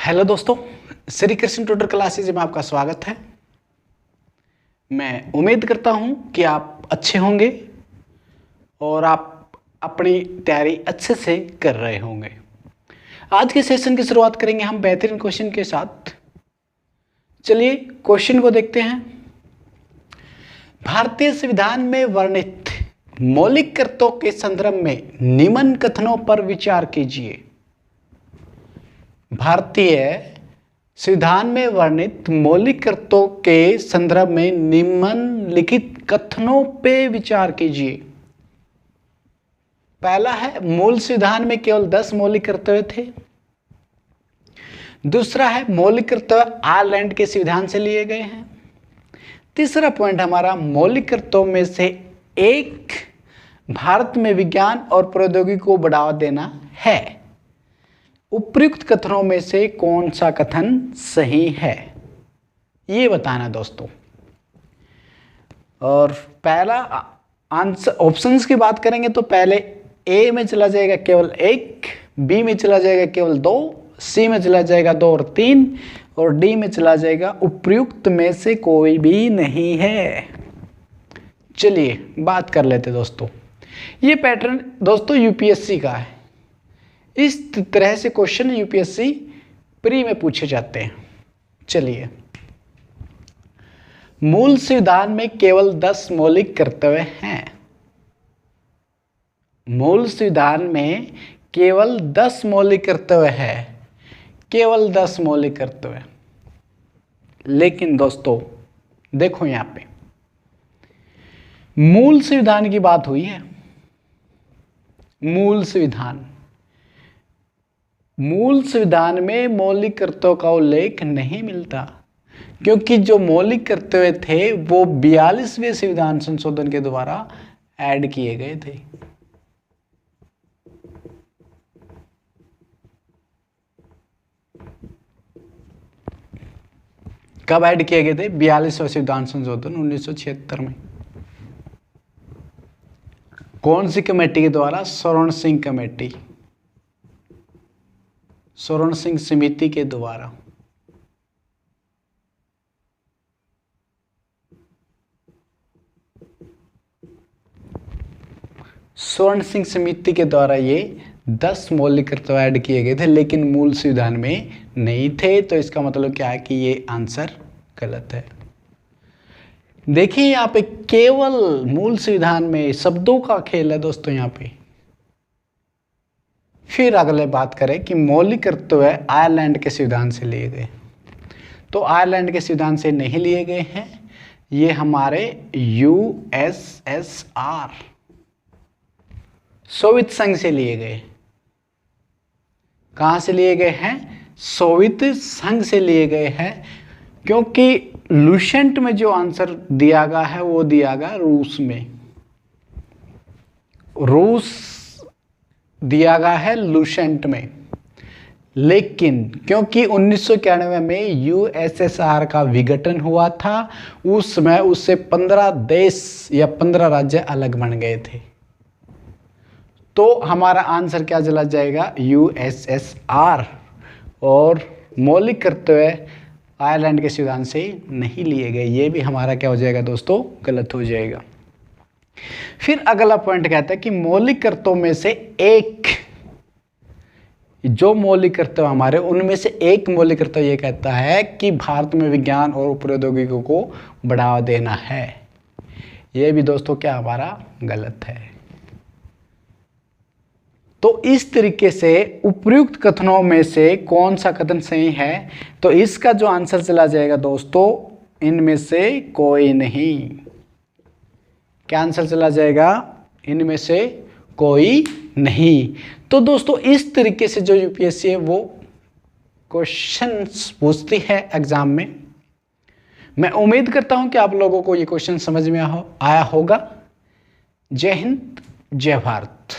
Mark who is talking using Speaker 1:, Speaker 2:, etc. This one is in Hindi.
Speaker 1: हेलो दोस्तों, श्री कृष्ण ट्यूटर क्लासेज में आपका स्वागत है। मैं उम्मीद करता हूं कि आप अच्छे होंगे और आप अपनी तैयारी अच्छे से कर रहे होंगे। आज के सेशन की शुरुआत करेंगे हम बेहतरीन क्वेश्चन के साथ। चलिए क्वेश्चन को देखते हैं। भारतीय संविधान में वर्णित मौलिक कर्तव्यों के संदर्भ में निम्न कथनों पर विचार कीजिए। भारतीय संविधान में वर्णित मौलिक कर्तव्यों के संदर्भ में निम्नलिखित कथनों पे विचार कीजिए। पहला है, मूल संविधान में केवल 10 मौलिक कर्तव्य थे। दूसरा है, मौलिक कर्तव्य आयरलैंड के संविधान से लिए गए हैं। तीसरा पॉइंट हमारा, मौलिक कर्तव्यों में से एक भारत में विज्ञान और प्रौद्योगिकी को बढ़ावा देना है। उपयुक्त कथनों में से कौन सा कथन सही है, ये बताना दोस्तों। और पहला आंसर, ऑप्शंस की बात करेंगे तो पहले ए में चला जाएगा केवल 1, बी में चला जाएगा केवल 2, सी में चला जाएगा 2 और 3 और डी में चला जाएगा उपयुक्त में से कोई भी नहीं है। चलिए बात कर लेते दोस्तों। ये पैटर्न दोस्तों यूपीएससी का है। इस तरह से क्वेश्चन यूपीएससी प्री में पूछे जाते हैं। चलिए, मूल संविधान में केवल 10 मौलिक कर्तव्य हैं। मूल संविधान में केवल 10 मौलिक कर्तव्य है, केवल 10 मौलिक कर्तव्य। लेकिन दोस्तों देखो, यहां पे मूल संविधान की बात हुई है। मूल संविधान में मौलिक कर्तव्यों का उल्लेख नहीं मिलता, क्योंकि जो मौलिक कर्तव्य थे वो 42वें संविधान संशोधन के द्वारा ऐड किए गए थे। कब ऐड किए गए थे? 42वें संविधान संशोधन 1976 में। कौन सी कमेटी के द्वारा? स्वर्ण सिंह कमेटी, स्वर्ण सिंह समिति के द्वारा। स्वर्ण सिंह समिति के द्वारा ये 10 मौलिक कर्तव्य ऐड किए गए थे, लेकिन मूल संविधान में नहीं थे। तो इसका मतलब क्या है कि ये आंसर गलत है। देखिए यहाँ पे केवल मूल संविधान में शब्दों का खेल है दोस्तों यहाँ पे। फिर अगले बात करें कि मौलिक कर्तव्य आयरलैंड के संविधान से लिए गए, तो आयरलैंड के संविधान से नहीं लिए गए हैं। ये हमारे यूएसएसआर सोवियत संघ से लिए गए। कहां से लिए गए हैं? सोवियत संघ से लिए गए हैं, क्योंकि लुसेंट में जो आंसर दिया गया है वो दिया गया रूस में। रूस दिया गया है लुसेंट में। लेकिन क्योंकि 1991 में यूएसएसआर का विघटन हुआ था, उस समय उससे 15 देश या 15 राज्य अलग बन गए थे। तो हमारा आंसर क्या चला जाएगा? यूएसएसआर। और मौलिक कर्तव्य आयरलैंड के संविधान से नहीं लिए गए। ये भी हमारा क्या हो जाएगा दोस्तों? गलत हो जाएगा। फिर अगला पॉइंट कहता है कि मौलिक कर्तव्यों में से एक, जो मौलिक कर्तव्य हमारे, उनमें से एक मौलिक कर्तव्य ये कहता है कि भारत में विज्ञान और प्रौद्योगिकी को बढ़ावा देना है। ये भी दोस्तों क्या हमारा गलत है। तो इस तरीके से उपयुक्त कथनों में से कौन सा कथन सही है? तो इसका जो आंसर चला जाएगा दोस्तों, इनमें से कोई नहीं। क्या आंसर चला जाएगा? इनमें से कोई नहीं। तो दोस्तों इस तरीके से जो यूपीएससी है वो क्वेश्चंस पूछती है एग्जाम में। मैं उम्मीद करता हूं कि आप लोगों को ये क्वेश्चन समझ में आया होगा। जय हिंद, जय भारत।